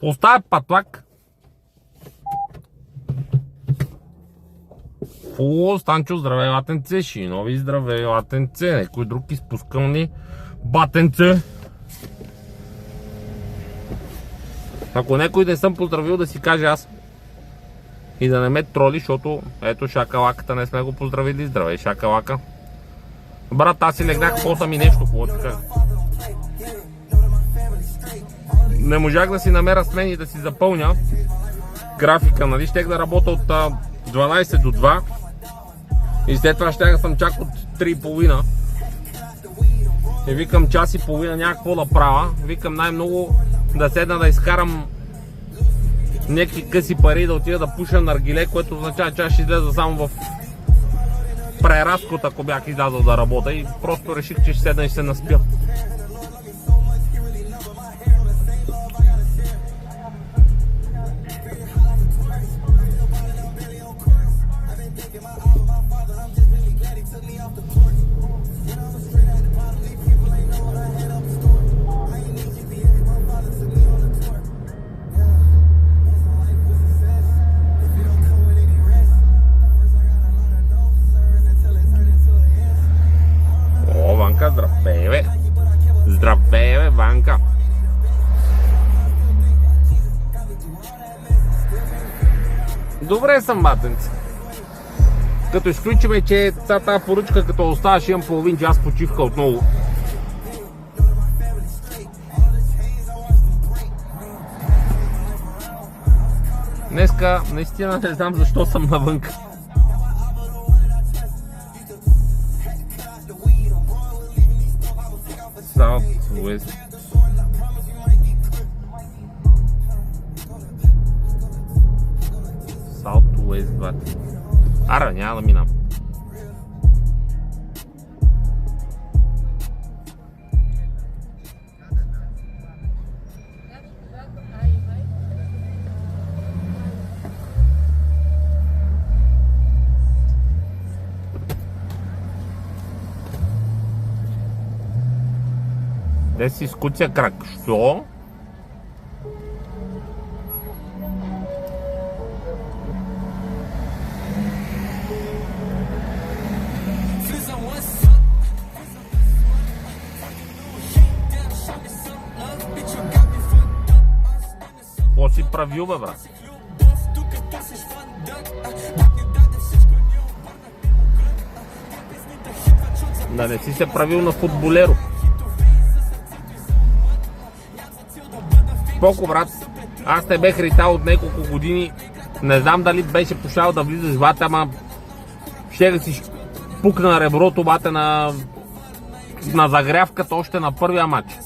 Поставя патлак. Фу, Станчо, здравей, латенце, Шинови, здравей, латенце, некой друг изпускал ни батенце. Ако някой не съм поздравил, да си каже аз. И да не ме троли, защото ето шакалаката не сме го поздравили. Здравей, шакалака. Брат, аз си легнах поса ми нещо, какво ти кажа. Не можах да си намеря смени да си запълня графика, нали? Щех да работя от 12 до 2 и след това щях да съм чак от 3:30. И викам час и половина някакво да правя. Викам най-много да седна да изкарам някакви къси пари, да отида да пуша наргиле, което означава, че аз ще излеза само в преразход, ако бях излязъл да работя, и просто реших, че ще седна и ще се наспя. О, Ванка, здравей, бе! Здравей, бе, Ванка! Добре съм, батенце. Като изключиме, че тази поръчка, като оставаш, имам половин час почивка отново. Днеска наистина не знам защо съм навънка. Southwest. Southwest 2. Ара, няма да минам. Де си скуця крак? Що? Какво си правил, бе, брат? Да не си се правил на футболеро. Поко, брат, аз те бех ритал от няколко години. Не знам дали беше пошал да влизаш, бате, ама ще да си пукна реброто, бате, на загрявката още на първия матч.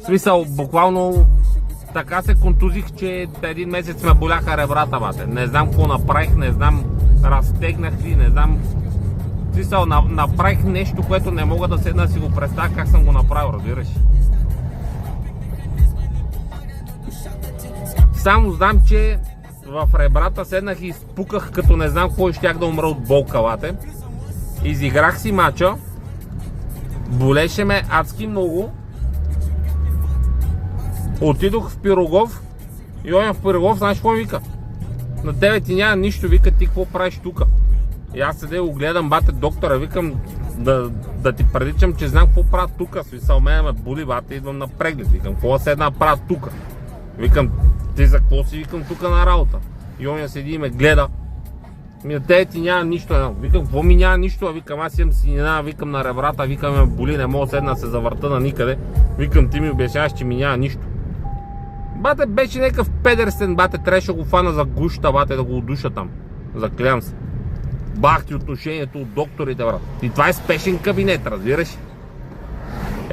В смисъл, буквално така се контузих, че един месец ме боляха ребрата, бате. Не знам какво направих, не знам разтегнах ли, не знам. В смисъл, направих нещо, което не мога да седна да си го представя как съм го направил, разбираш. Само знам, че в ребрата седнах и изпуках, като не знам кой, щях да умра от болка, бате. Изиграх си мача, болеше ме адски много. Отидох в Пирогов и он в Пирогов, знаеш какво вика? На тебе ти няма нищо, вика, ти какво правиш тука? И аз седе го гледам, бате, доктора, викам да ти приличам, че знам какво правя тука. Смисъл, мене ме боли, бате, идвам на преглед, викам, какво седна правя тука? Викам, ти за какво си, викам, тука на работа? И он седи и ме гледа. На тебе ти няма нищо. Викам, какво ми няма нищо? Викам, аз имам синина, викам на ребрата, викам, ме боли, не мога седна да се завърта на никъде. Викам, ти ми обясняваш, че ми няма нищо. Бате, беше някакъв педерстен, бате, трябваше го фана за гуща, бате, да го удуша там. Заклявам се. Бах ти отношението от докторите, брат. И това е спешен кабинет, разбираш?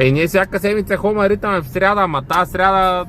Ние всяка седмица ходим ритаме в сряда, ама тази сряда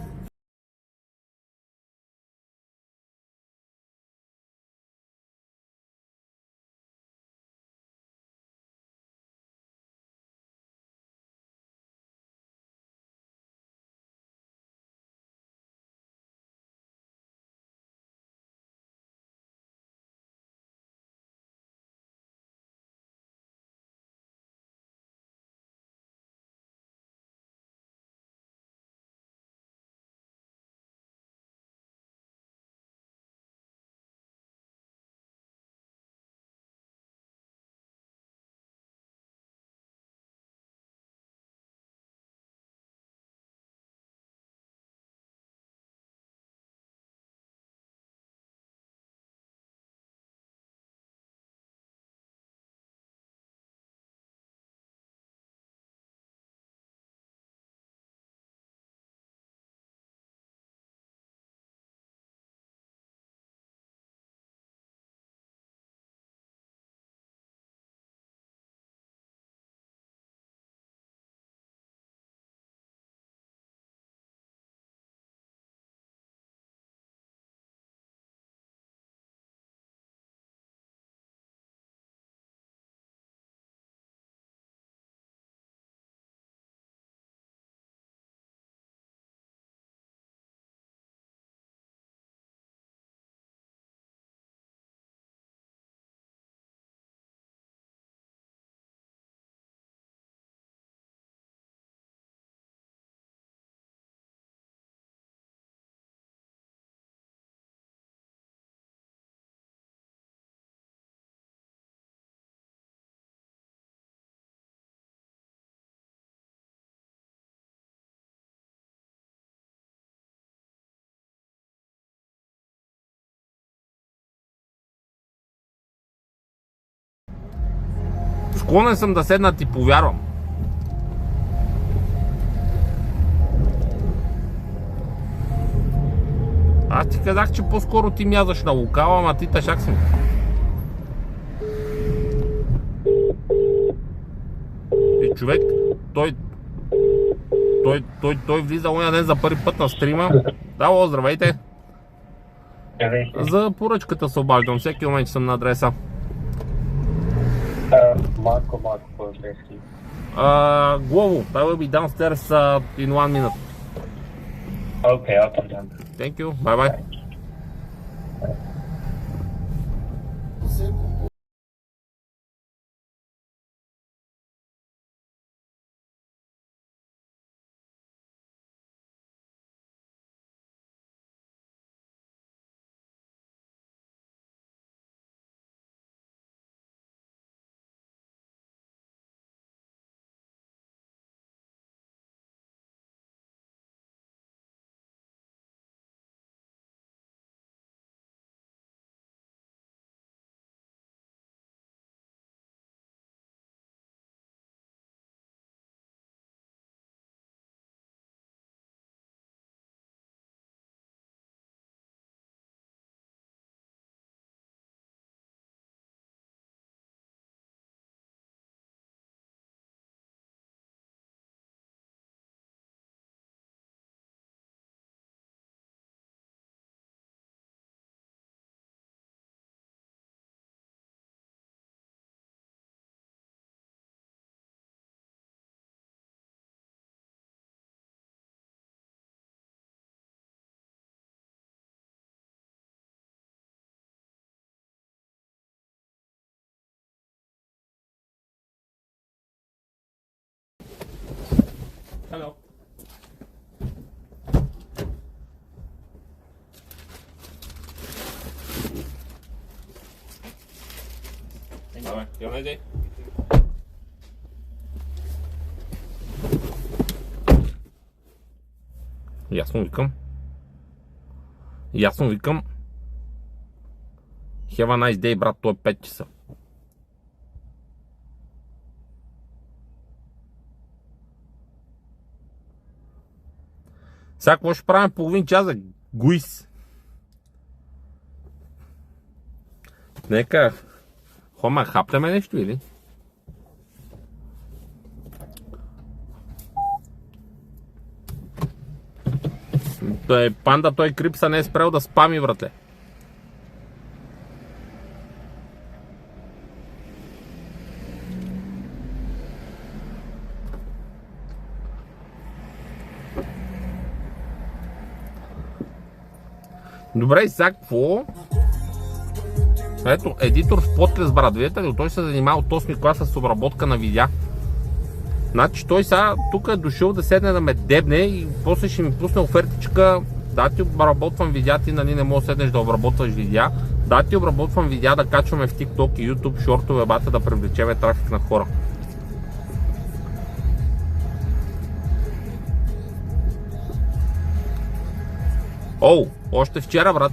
Склонен съм да седна ти повярвам. Аз ти казах, че по-скоро ти мязаш на лукава, ама ти тъшак си. И човек, той влиза оня ден за първи път на стрима. Да, здравейте. За поръчката се обаждам, всеки момент съм на адреса. Marco Polski. Glovo, I will be downstairs in 1 minute. Okay, I'll come down. Thank you, bye bye. Hello. Bye. Have a nice day. Ясно викам. Have a nice day, брат, то е 5 часа. Сега какво ще правим половин час за гуис? Нека хома хапляме нещо или? Той панда, той крипса не е спрял да спами, братле. Добре, и сега какво? Ето, едитор в подкаст, брат, видите ли, той се занимава от 8 класа с обработка на видеа. Значи той сега тук е дошъл да седне да ме дебне и после ще ми пусне офертичка. Да, ти обработвам видеа, ти нали не можеш да седнеш да обработваш видеа. Да, ти обработвам видеа да качваме в TikTok и YouTube шортове, бата, да привлечеме трафик на хора. Оу, още вчера, брат.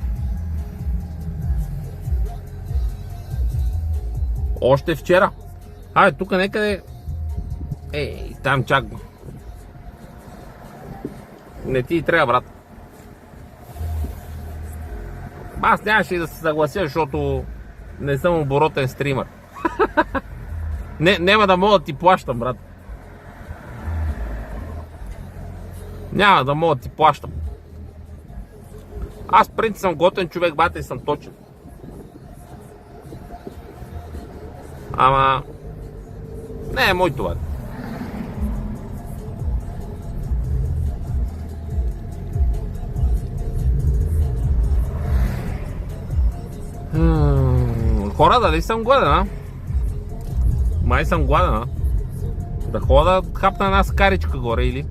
Още вчера. Тук някъде... Ей, там чак. Не ти трябва, брат. Аз нямаше и да се съглася, защото не съм оборотен стример. Няма да мога да ти плащам, брат. Няма да мога да ти плащам. Аз принцип съм готен човек, бата, и съм точен. Ама... не е мой това. Хора, дали съм гладен, а? Май съм гладен, а? Да хода да хапна една скаричка горе или?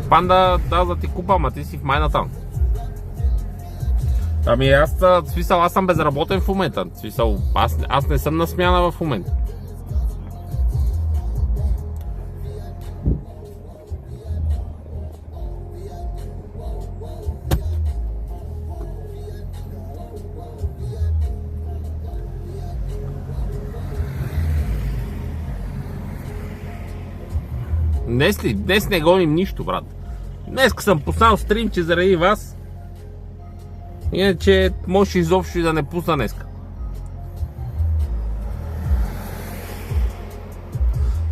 Панда, да ти купа, ама ти си в майната. Ами аз съм безработен в момента. Аз не съм на смяна в момента. Днес ли? Днес не гоним нищо, брат. Днес съм пуснал стримче заради вас. Иначе може изобщо и да не пусна днеска.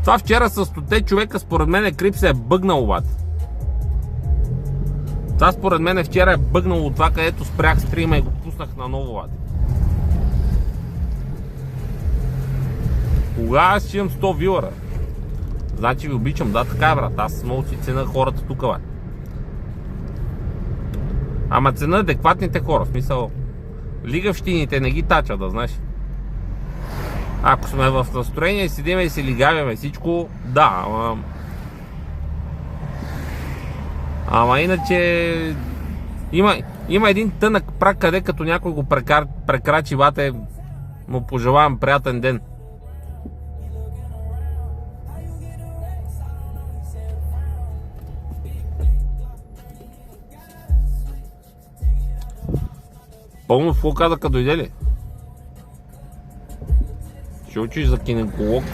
Това вчера с 100 човека според мен Крип се е бъгнал обаче. Това според мен вчера е бъгнало от това, където спрях стрима и го пуснах на ново обаче. Кога ще имам 100 вилъра? Значи ви обичам, да, така е, брат. Аз много си цена хората тук, бе. Ама цена адекватните хора, в смисъл лигавщините не ги тача, да знаеш. Ако сме в настроение, седиме и се лигавяме всичко, да, ама иначе има един тънък прак, къде като някой го прекрачи, бате, му пожелавам приятен ден. Пълно, какво каза като дойде ли? Ще учиш за кинеколог?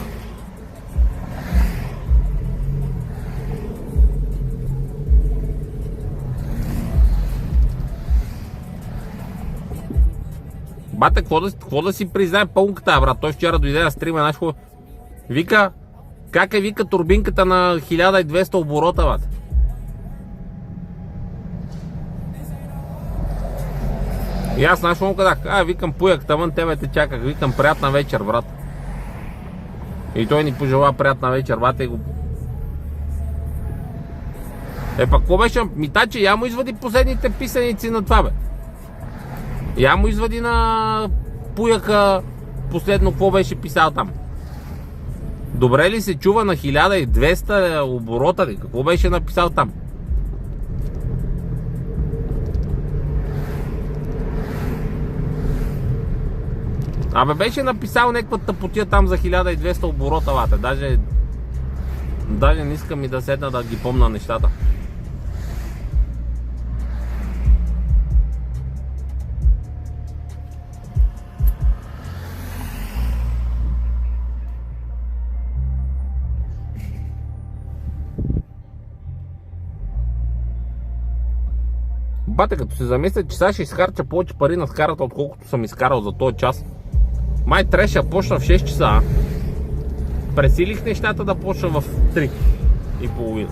Бате, какво да си признае пълнката, брат? Той вчера дойде на стрима, знаеш какво? Вика, как е вика турбинката на 1200 оборота, бате? И аз знаеш му казах, викам пуяк тъмън, тебе те чаках, викам приятна вечер, брат. И той ни пожела приятна вечер, бате, и го... Пак какво беше? Митаче, я му извади последните писаници на това, бе. Я му извади на пуяка последно, какво беше писал там. Добре ли се чува на 1200 оборота ли? Какво беше написал там? Абе беше написал някаква тъпотия там за 1200 оборота, бате. Даже не искам и да седна да ги помна нещата. Бате, като се замисля, че сега ще изхарча повече пари на скарата, отколкото съм изкарал за този час. Май трябваше да почна в 6 часа. Пресилих нещата да почна в 3:30.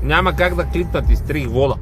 Няма как да клипнат, изтрих вода.